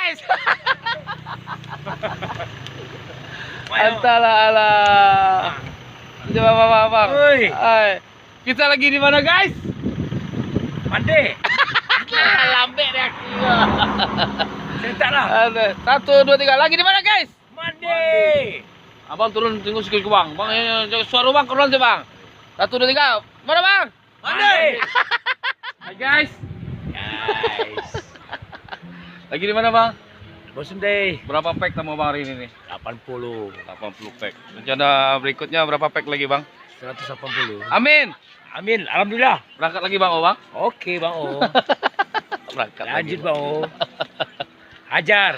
guys. Antara ala. Coba bang. Kita lagi di mana guys? Mande. Lambe reaksinya. Sentak lah. 1, 2, 3 lagi di mana guys? Mande. Abang turun tunggu sikit ke bang. Bang suara bang keluar aja bang. 1, 2, 3. Mana bang? Mande. Hai guys. Lagi di mana bang? Bosun deh. Berapa pack tamu bang hari ini nih? 80. 80 pack. Rencana berikutnya berapa pack lagi bang? 180. Amin. Amin. Alhamdulillah. Berangkat lagi bang, oh bang? Oke bang O. Berangkat Lanjut lagi. bang O. Hajar.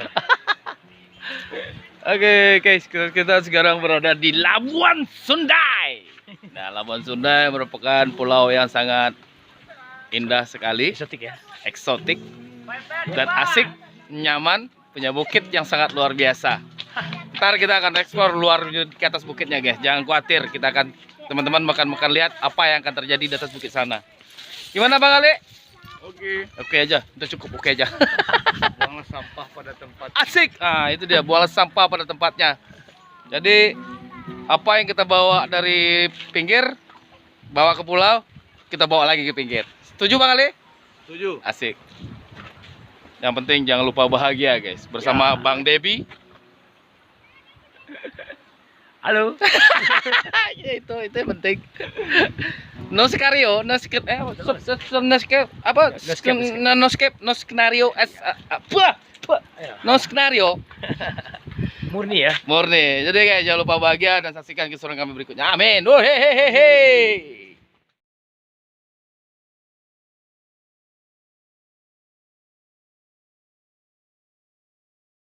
Oke guys, kita sekarang berada di Labuan Sundai. Nah, Labuan Sundai merupakan pulau yang sangat indah sekali, Eksotik ya. eksotik, dan asik, nyaman, punya bukit yang sangat luar biasa. Ntar kita akan eksplor luar ke atas bukitnya guys. Jangan khawatir, kita akan teman-teman makan lihat apa yang akan terjadi di atas bukit sana. Gimana Bang Ali? Oke aja, itu cukup oke aja. Buang sampah pada tempat. Asik. Nah, itu dia, buang sampah pada tempatnya. Jadi apa yang kita bawa dari pinggir bawa ke pulau, kita bawa lagi ke pinggir. Setuju Bang Ali? Setuju. Asik. Yang penting jangan lupa bahagia guys, bersama Bang Debi. Halo. Ya, itu yang penting. No skenario, no skip, no skip, apa? No skenario, no skenario. Murni ya. Murni. Jadi guys, jangan lupa bahagia dan saksikan keseruan kami berikutnya. Amin. Oh, hehehe.